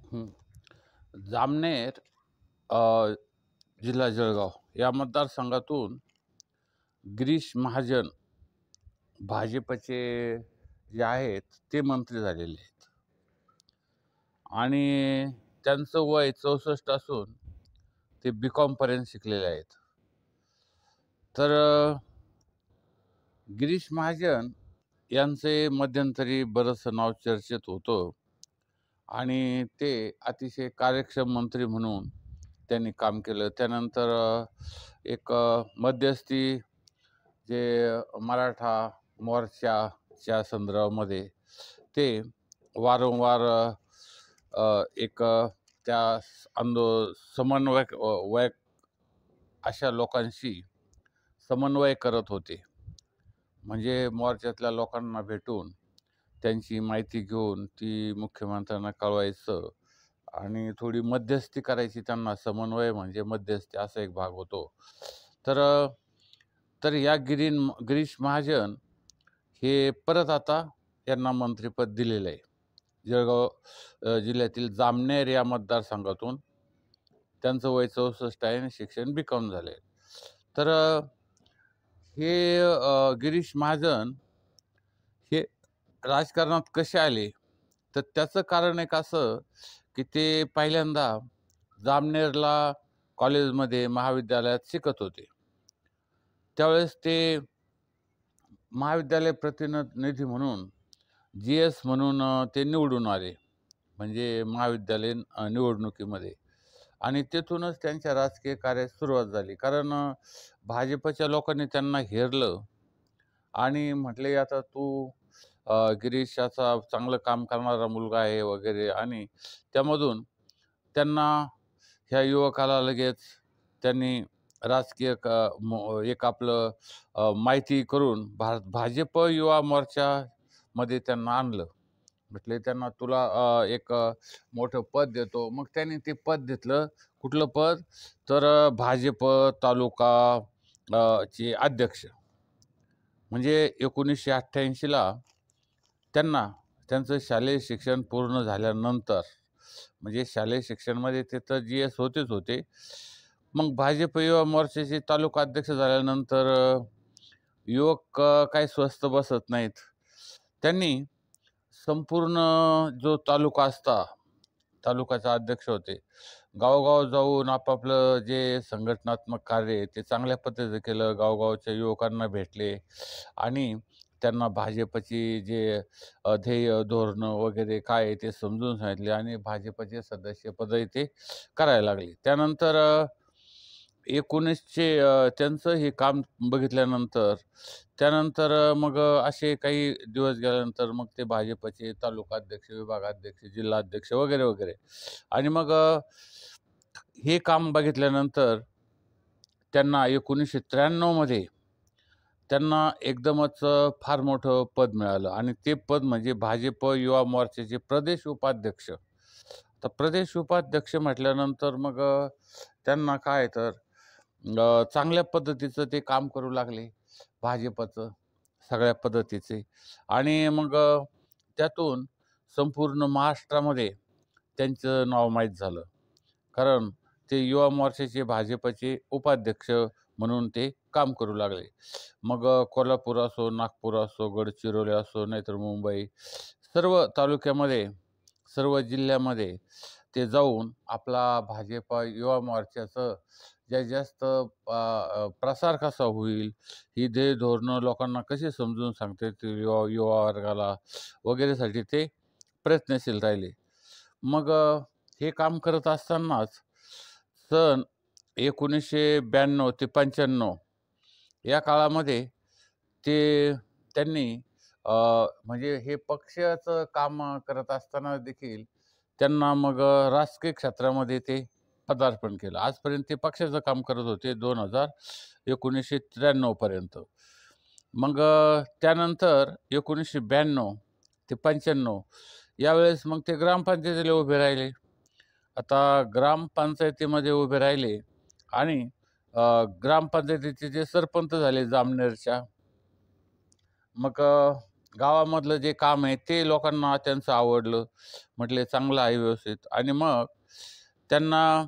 हं. जामनेर अ, जिल्हा जळगाव या मतदारसंघातून गिरीश महाजन भाजपचे जे आहेत ते मंत्री झालेले आहेत आणि त्यांचं वय 64 असून ते बी.कॉमपर्यंत शिकलेले आहेत. तर गिरीश महाजन यांचे मध्यंतरी बरंचसं नाव चर्चेत होतं आणि ते अतिशय कार्यक्षम मंत्री म्हणून त्यांनी काम केलं. त्यानंतर एक मध्यस्थी जे मराठा मोर्चाच्या संदर्भामध्ये ते वारंवार एक त्या समन्वयक अशा लोकांशी समन्वय करत होते. म्हणजे मोर्चातल्या लोकांना भेटून त्यांची माहिती घेऊन ती मुख्यमंत्र्यांना कळवायचं आणि थोडी मध्यस्थी करायची त्यांना. समन्वय म्हणजे मध्यस्थी असा एक भाग होतो. तर तर या गिरीश महाजन हे परत आता यांना मंत्रिपद दिलेलं आहे. जळगाव जिल्ह्यातील जामनेर या मतदारसंघातून त्यांचं वय 64 आहे आणि शिक्षण बी.कॉम झाले. तर हे गिरीश महाजन हे राजकारणात कसे आले, तर त्याचं कारण एक असं की ते पहिल्यांदा जामनेरला कॉलेजमध्ये महाविद्यालयात शिकत होते. त्यावेळेस ते महाविद्यालय प्रतिनिधी म्हणून जी.एस. म्हणून ते निवडून आले, म्हणजे महाविद्यालयीन निवडणुकीमध्ये. आणि तेथूनच त्यांच्या राजकीय कार्यास सुरुवात झाली. कारण भाजपच्या लोकांनी त्यांना हेरलं आणि म्हटले, आता तू गिरीश याचा चांगलं काम करणारा मुलगा आहे वगैरे. आणि त्यामधून त्यांना ह्या युवकाला लगेच त्यांनी राजकीय एक आपलं माहिती करून भाजप युवा मोर्चामध्ये त्यांना आणलं. म्हटले त्यांना तुला एक मोठं पद देतो. मग त्यांनी ते पद घेतलं. कुठलं पद? तर भाजप तालुका चे अध्यक्ष. म्हणजे 1988ला त्यांना त्यांचं शालेय शिक्षण पूर्ण झाल्यानंतर, म्हणजे शालेय शिक्षणमध्ये ते तर जी.एस. होतेच होते. मग भाजप युवा मोर्चाचे तालुका अध्यक्ष झाल्यानंतर युवक काही स्वस्थ बसत नाहीत. त्यांनी संपूर्ण जो तालुका तालुक्याचे अध्यक्ष होते, गावोगाव जाऊन आपापलं जे संघटनात्मक कार्य आहे ते चांगल्या पद्धतीने केलं. गावगावच्या युवकांना भेटले आणि त्यांना भाजपची जे ध्येय धोरणं वगैरे काय आहे ते समजून सांगितले आणि भाजपचे सदस्यपदही ते करायला लागले. त्यानंतर 1900 त्यांचं हे काम बघितल्यानंतर त्यानंतर मग असे काही दिवस गेल्यानंतर मग ते भाजपचे तालुकाध्यक्ष, विभागाध्यक्ष, जिल्हाध्यक्ष वगैरे वगैरे. आणि मग हे काम बघितल्यानंतर त्यांना 1993मध्ये त्यांना एकदमच फार मोठं पद मिळालं आणि ते पद म्हणजे भाजप युवा मोर्चाचे प्रदेश उपाध्यक्ष. तर प्रदेश उपाध्यक्ष म्हटल्यानंतर मग त्यांना काय तर चांगल्या पद्धतीचं ते काम करू लागले भाजपचं, सगळ्या पद्धतीचे. आणि मग त्यातून संपूर्ण महाराष्ट्रामध्ये त्यांचं नाव माहीत झालं. कारण ते युवा मोर्चाचे भाजपचे उपाध्यक्ष म्हणून ते काम करू लागले. मग कोल्हापूर असो, नागपूर असो, गडचिरोली असो, नाहीतर मुंबई, सर्व तालुक्यामध्ये, सर्व जिल्ह्यामध्ये ते जाऊन आपला भाजप युवा मोर्चाचं जास्त प्रसार कसा होईल, ही ध्येय धोरणं लोकांना कशी समजून सांगता येतील युवा युवा वर्गाला वगैरेसाठी ते प्रयत्नशील राहिले. मग हे काम करत असतानाच सन 1992 ते 95 या काळामध्ये ते त्यांनी म्हणजे हे पक्षाचं काम करत असताना देखील त्यांना मग राजकीय क्षेत्रामध्ये ते पदार्पण केलं. आजपर्यंत ते पक्षाचं काम करत होते 1993 पर्यंत. मग त्यानंतर 1992 ते 95 यावेळेस मग ते ग्रामपंचायतीला उभे राहिले. आता ग्रामपंचायतीमध्ये उभे राहिले आणि ग्रामपंचायतीचे जे सरपंच झाले जामनेरच्या. मग गावामधलं जे काम आहे ते लोकांना त्यांचं आवडलं. म्हटले चांगलं आहे व्यवस्थित आणि मग त्यांना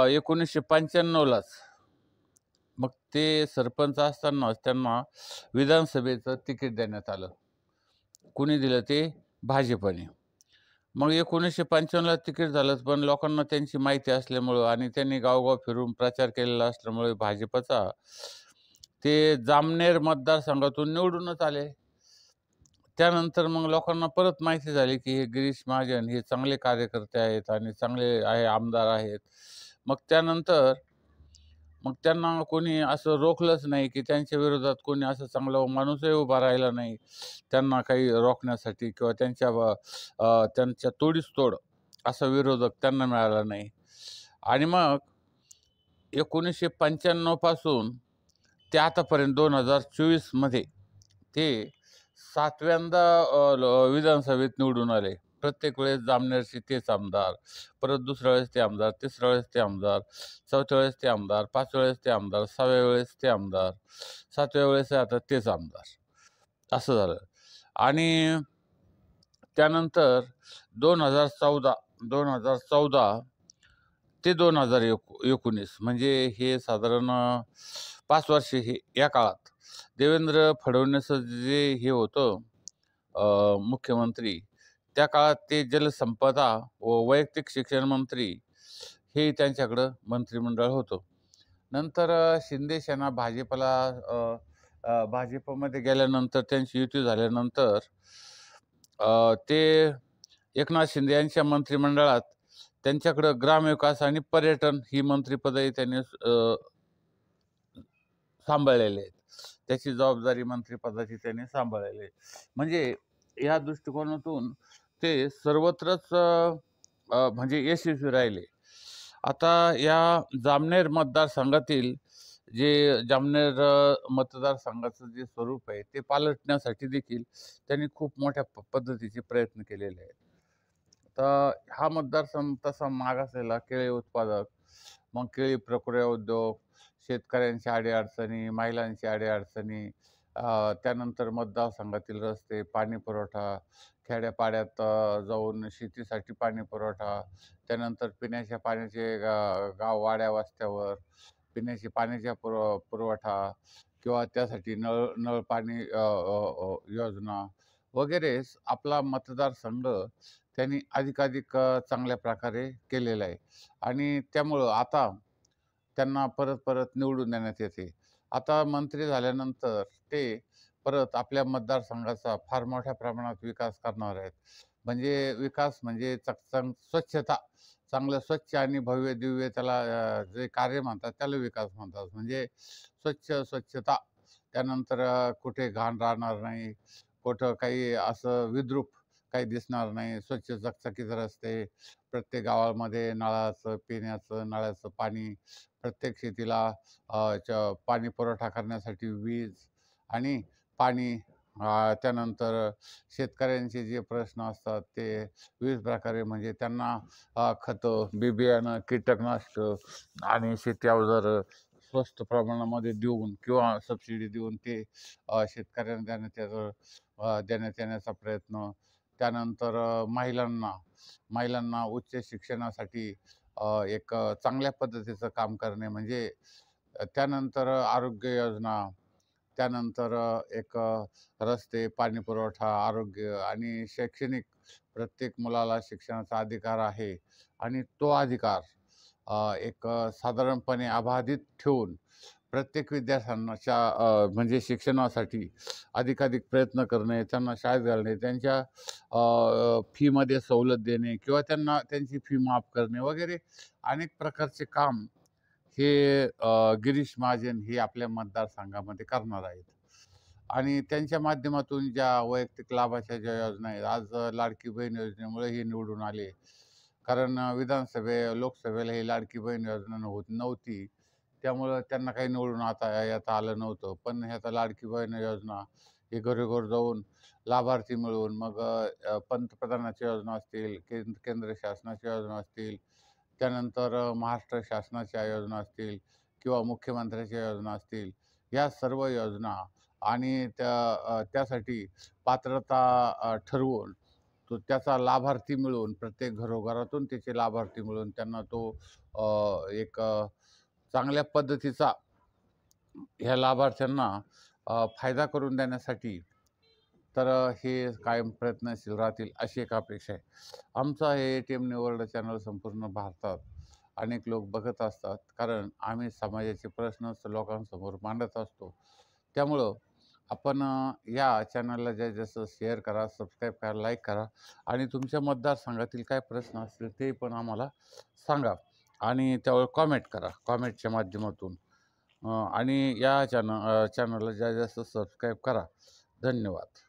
1995लाच मग ते सरपंच असतानाच त्यांना विधानसभेचं तिकीट देण्यात आलं. कुणी दिलं ते भाजपने. मग 1995ला तिकीट झालंच, पण लोकांना त्यांची माहिती असल्यामुळं आणि त्यांनी गावोगाव फिरून प्रचार केलेला असल्यामुळे भाजपचा ते जामनेर मतदारसंघातून निवडूनच आले. त्यानंतर मग लोकांना परत माहिती झाली, की हे गिरीश महाजन हे चांगले कार्यकर्ते आहेत आणि चांगले आमदार आहेत. मग त्यानंतर मग त्यांना कोणी असं रोखलंच नाही, की त्यांच्या विरोधात कोणी असं चांगला माणूसही उभा राहिला नाही. त्यांना काही रोखण्यासाठी किंवा त्यांच्या तोडीस तोड असा विरोधक त्यांना मिळाला नाही. आणि मग 1995 पासून ते आतापर्यंत 2024मध्ये ते 7व्यांदा विधानसभेत निवडून आले. प्रत्येक वेळेस जामनेरचे तेच आमदार, परत दुसऱ्या वेळेस ते आमदार, तिसऱ्या वेळेस ते आमदार, चौथ्या वेळेस ते आमदार, 5व्या वेळेस ते आमदार, 6व्या वेळेस ते आमदार, 7व्या वेळेस आता तेच आमदार. असं झालं. आणि त्यानंतर 2014 ते 2019 म्हणजे हे साधारण 5 वर्षे या काळात देवेंद्र फडणवीस जे हे होतं मुख्यमंत्री, त्या काळात ते जलसंपदा व वैयक्तिक शिक्षण मंत्री हे त्यांच्याकडं मंत्रिमंडळ होतं. नंतर शिंदे सेना भाजपमध्ये गेल्यानंतर त्यांची युती झाल्यानंतर ते एकनाथ शिंदे यांच्या मंत्रिमंडळात त्यांच्याकडं ग्रामविकास आणि पर्यटन ही मंत्रिपदही त्यांनी सांभाळलेले आहेत. त्याची जबाबदारी मंत्रिपदाची त्यांनी सांभाळलेली आहे. म्हणजे या दृष्टिकोनातून ते सर्वत्रच म्हणजे यशस्वी राहिले. आता या जामनेर मतदारसंघातील जामनेर मतदारसंघाचं जे स्वरूप आहे ते पालटण्यासाठी देखील त्यांनी खूप मोठ्या पद्धतीचे प्रयत्न केलेले आहेत. तर हा मतदारसंघ तसा मागासलेला केळी उत्पादक, मग केळी प्रक्रिया उद्योग, शेतकऱ्यांच्या अडीअडचणी, महिलांच्या अडीअडचणी, त्यानंतर मतदारसंघातील रस्ते, पाणी पुरवठा, खेड्यापाड्यात जाऊन शेतीसाठी पाणी पुरवठा, त्यानंतर पिण्याच्या पाण्याचे गाववाड्या वस्त्यावर पिण्याच्या पाण्याचा पुरवठा किंवा त्यासाठी नळ पाणी योजना वगैरे आपला मतदारसंघ त्यांनी अधिकाधिक चांगल्या प्रकारे केलेला आहे आणि त्यामुळं आता त्यांना परत परत निवडून देण्यात येते. आता मंत्री झाल्यानंतर ते परत आपल्या मतदारसंघाचा फार मोठ्या प्रमाणात विकास करणार आहेत. म्हणजे विकास म्हणजे स्वच्छता, चांगलं स्वच्छ आणि भव्य दिव्य त्याला जे कार्य म्हणतात त्याला विकास म्हणतात. म्हणजे स्वच्छता, त्यानंतर कुठे घाण राहणार नाही, कुठं काही असं विद्रूप काही दिसणार नाही, स्वच्छ चकचकीत रस्ते, प्रत्येक गावामध्ये पिण्याचं नळाचं पाणी, प्रत्येक शेतीला पाणी पुरवठा करण्यासाठी वीज आणि पाणी, त्यानंतर शेतकऱ्यांचे जे प्रश्न असतात ते विविध प्रकारे म्हणजे त्यांना खतं, बियाणं, कीटकनाशक आणि शेती अवजारं स्वस्त प्रमाणामध्ये देऊन किंवा सबसिडी देऊन ते शेतकऱ्यांना देण्यात येण्याचा प्रयत्न. त्यानंतर महिलांना उच्च शिक्षणासाठी एक चांगल्या पद्धतीचं काम करणे म्हणजे त्यानंतर आरोग्य योजना, त्यानंतर एक रस्ते, पाणी पुरवठा, आरोग्य आणि शैक्षणिक प्रत्येक मुलाला शिक्षणाचा अधिकार आहे आणि तो अधिकार एक साधारणपणे अबाधित ठेवून प्रत्येक विद्यार्थ्यांच्या म्हणजे शिक्षणासाठी अधिकाधिक प्रयत्न करणे, त्यांना शाळेत घालणे, त्यांच्या फीमध्ये सवलत देणे किंवा त्यांना त्यांची फी माफ करणे वगैरे अनेक प्रकारचे काम हे गिरीश महाजन हे आपल्या मतदारसंघामध्ये करणार आहेत. आणि त्यांच्या माध्यमातून ज्या वैयक्तिक लाभाच्या ज्या योजना आहेत, आज लाडकी बहीण योजनेमुळे हे निवडून आले. कारण लोकसभेला ही लाडकी बहीण योजना नव्हती. त्यामुळं त्यांना काही निवडून येता आलं नव्हतं. पण ह्याचा लाडकी बहीण योजना हे घरोघर जाऊन लाभार्थी मिळवून मग पंतप्रधानाच्या योजना असतील, केंद्र शासनाच्या योजना असतील, त्यानंतर महाराष्ट्र शासनाच्या योजना असतील किंवा मुख्यमंत्र्याच्या योजना असतील, या सर्व योजना आणि त्यासाठी पात्रता ठरवून त्याचा लाभार्थी मिळवून प्रत्येक घरोघरातून त्याचे लाभार्थी मिळवून त्यांना तो एक चांगल्या पद्धतीचा ह्या लाभार्थ्यांना फायदा करून देण्यासाठी तर हे कायम प्रयत्नशील राहतील अशी एक अपेक्षा आहे. आमचा हे ATM वर्ल्ड चॅनल संपूर्ण भारतात अनेक लोक बघत असतात, कारण आम्ही समाजाचे प्रश्न लोकांसमोर मांडत असतो. त्यामुळं आपण या चॅनलला जास्तीत जास्त शेअर करा, सबस्क्राईब करा, लाईक करा आणि तुमच्या मतदारसंघातील काय प्रश्न असतील ते पण आम्हाला सांगा आणि त्यावर कॉमेंट करा कॉमेंटच्या माध्यमातून. आणि या चॅनलला जास्तीत जास्त सबस्क्राईब करा. धन्यवाद.